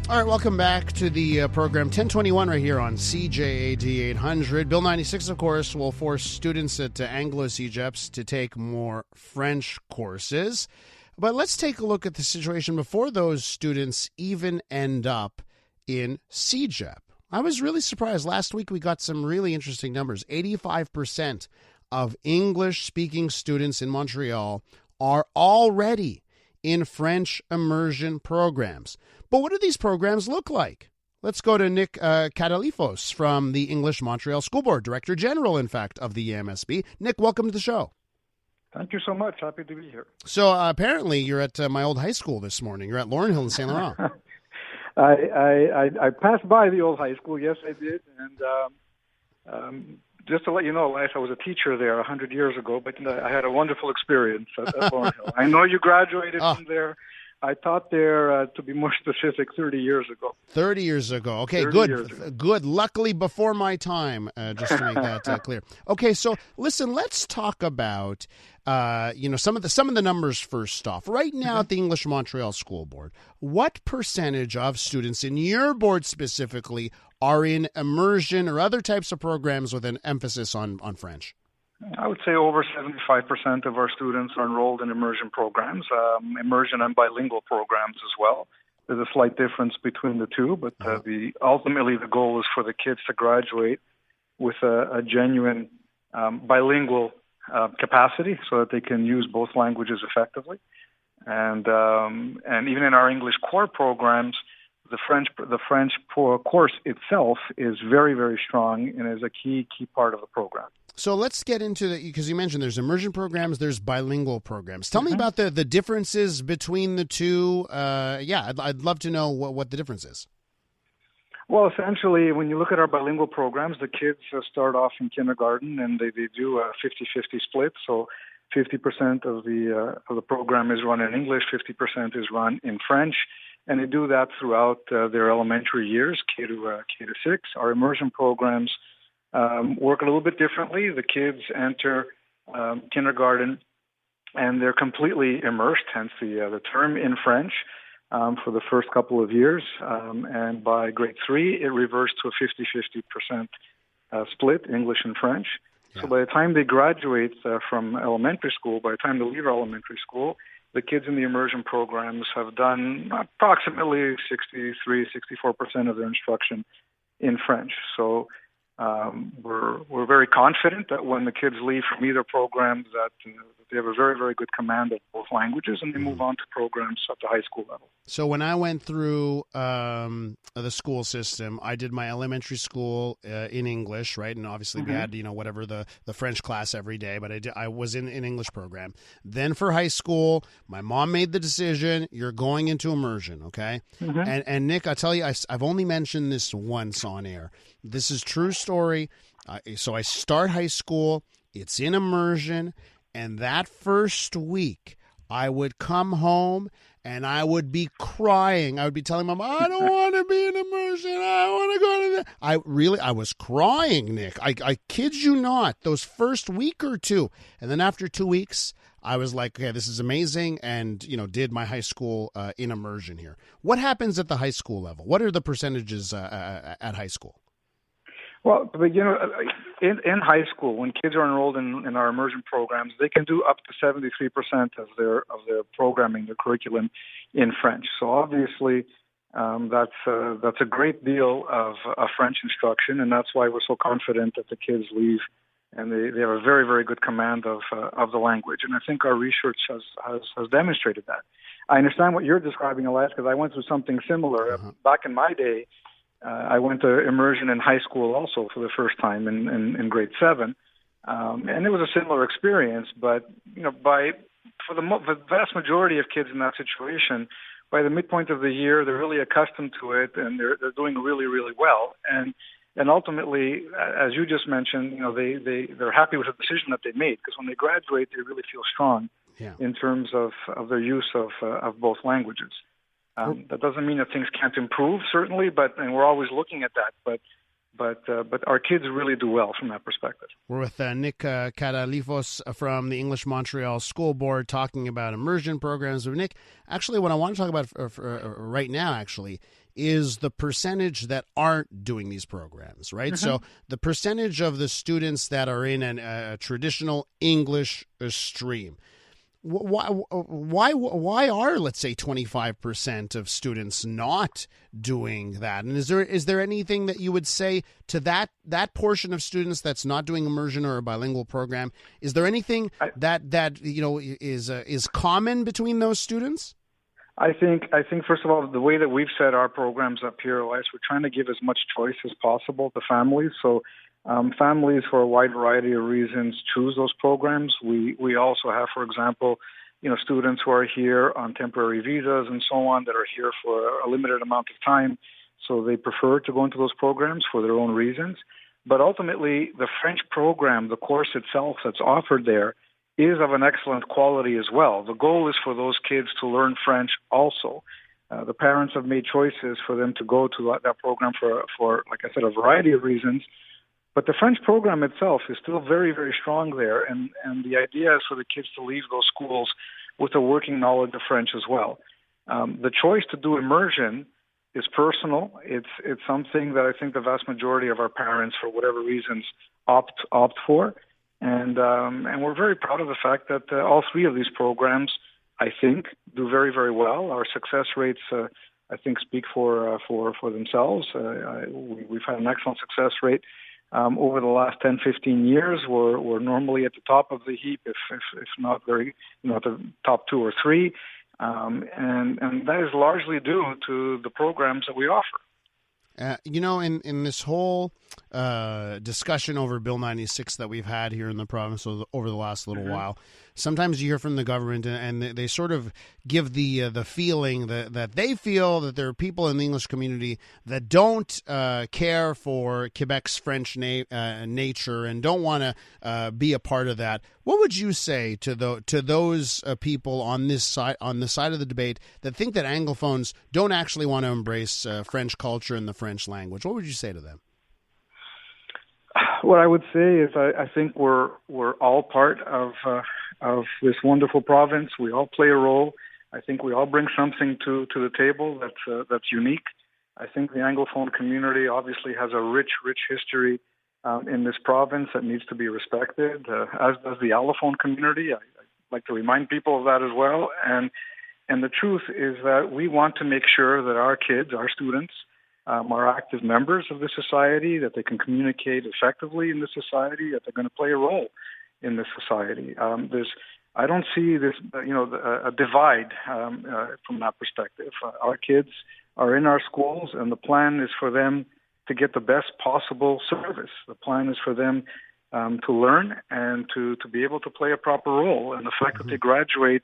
All right, welcome back to the program 1021 right here on CJAD 800. Bill 96, of course, will force students at Anglo-CEGEPS to take more French courses. But let's take a look at the situation before those students even end up in CEGEP. I was really surprised. Last week we got some really interesting numbers. 85% of English-speaking students in Montreal are already in French immersion programs. But what do these programs look like? Let's go to Nick Katalifos from the English Montreal School Board, Director General, in fact, of the EMSB. Nick, welcome to the show. Thank you so much. Happy to be here. So apparently you're at my old high school this morning. You're at Laurent Hill in Saint Laurent. I passed by the old high school. Yes, I did. And just to let you know, I was a teacher there 100 years ago, but I had a wonderful experience at Laurent Hill. I know you graduated from there. I taught there, to be more specific, 30 years ago. 30 years ago. Okay, good. Luckily before my time, just to make that clear. Okay, so listen, let's talk about some of the numbers first off. Right now at the English Montreal School Board, what percentage of students in your board specifically are in immersion or other types of programs with an emphasis on French? I would say over 75% of our students are enrolled in immersion programs, immersion and bilingual programs as well. There's a slight difference between the two, but ultimately the goal is for the kids to graduate with a genuine bilingual capacity so that they can use both languages effectively. And even in our English core programs, the French course itself is very, very strong and is a key part of the program. So let's get into that, because you mentioned there's immersion programs, there's bilingual programs. Tell me about the differences between the two. I'd love to know what the difference is. Well, essentially, when you look at our bilingual programs, the kids start off in kindergarten and they do a 50-50 split. So 50% of the program is run in English, 50% is run in French. And they do that throughout their elementary years, K to 6. Our immersion programs work a little bit differently. The kids enter kindergarten and they're completely immersed, hence the term, in French for the first couple of years. And by grade 3, it reverts to a 50-50% split, English and French. Yeah. So by the time they graduate from elementary school, by the time they leave elementary school, the kids in the immersion programs have done approximately 63-64% of their instruction in French. So we're very confident that when the kids leave from either program that they have a very, very good command of both languages, and they move on to programs at the high school level. So when I went through the school system, I did my elementary school in English, right? And obviously we had, whatever the French class every day, but I was in an English program. Then for high school, my mom made the decision, you're going into immersion, okay? And Nick, I tell you, I've only mentioned this once on air. This is true story. So I start high school, it's in immersion, and that first week, I would come home and I would be crying. I would be telling Mom, I don't want to be in immersion. I want to go to that. I was crying, Nick. I kid you not, those first week or two. And then after 2 weeks, I was like, okay, this is amazing, and, did my high school in immersion here. What happens at the high school level? What are the percentages at high school? Well, but in high school, when kids are enrolled in our immersion programs, they can do up to 73% of their programming, their curriculum, in French. So obviously, that's a great deal of French instruction, and that's why we're so confident that the kids leave and they have a very, very good command of the language. And I think our research has demonstrated that. I understand what you're describing, Elias, because I went through something similar back in my day. I went to immersion in high school also for the first time in grade 7, and it was a similar experience. But for the vast majority of kids in that situation, by the midpoint of the year, they're really accustomed to it, and they're doing really, really well. And ultimately, as you just mentioned, they're happy with the decision that they made, because when they graduate, they really feel strong in terms of their use of both languages. That doesn't mean that things can't improve, certainly, and we're always looking at that. But our kids really do well from that perspective. We're with Nick Katalifos from the English Montreal School Board talking about immersion programs. Nick, actually, what I want to talk about right now, actually, is the percentage that aren't doing these programs, right? So the percentage of the students that are in a traditional English stream. Why are, let's say, 25% of students not doing that? And is there anything that you would say to that portion of students that's not doing immersion or a bilingual program? Is there anything that is common between those students? I think first of all, the way that we've set our programs up here, Elias, we're trying to give as much choice as possible to families. So families, for a wide variety of reasons, choose those programs. We also have, for example, students who are here on temporary visas and so on that are here for a limited amount of time. So they prefer to go into those programs for their own reasons. But ultimately, the French program, the course itself that's offered there, is of an excellent quality as well. The goal is for those kids to learn French also. The parents have made choices for them to go to that program for, like I said, a variety of reasons. But the French program itself is still very, very strong there, and the idea is for the kids to leave those schools with a working knowledge of French as well. The choice to do immersion is personal. It's something that I think the vast majority of our parents, for whatever reasons, opt for, and we're very proud of the fact that all three of these programs, I think, do very, very well. Our success rates, I think, speak for themselves. We've had an excellent success rate. Over the last 10, 15 years, we're normally at the top of the heap, if not very, the top 2 or 3, and that is largely due to the programs that we offer. In this whole discussion over Bill 96 that we've had here in the province over the last little while, sometimes you hear from the government and they sort of give the feeling that they feel that there are people in the English community that don't care for Quebec's French nature and don't want to be a part of that. What would you say to those people on the side of the debate that think that Anglophones don't actually want to embrace French culture and the French language? What would you say to them? What I would say is I think we're all part of this wonderful province. We all play a role. I think we all bring something to the table that's unique. I think the Anglophone community obviously has a rich history in this province that needs to be respected, as does the Allophone community. I like to remind people of that as well. And the truth is that we want to make sure that our kids, our students, are active members of the society, that they can communicate effectively in the society, that they're going to play a role in the society. I don't see this, a divide from that perspective. Our kids are in our schools, and the plan is for them to get the best possible service. The plan is for them to learn and to be able to play a proper role. And the fact that they graduate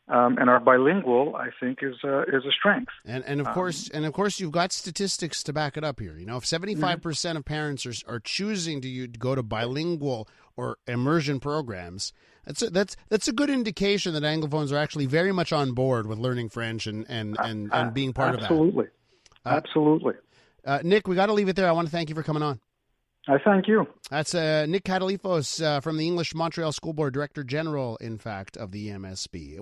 and are bilingual, I think, is a strength. And of course, you've got statistics to back it up here. If 75% of parents are choosing to go to bilingual or immersion programs, that's a good indication that Anglophones are actually very much on board with learning French and being part of that. Absolutely. Nick, we got to leave it there. I want to thank you for coming on. I thank you. That's Nick Katalifos from the English Montreal School Board, Director General, in fact, of the EMSB.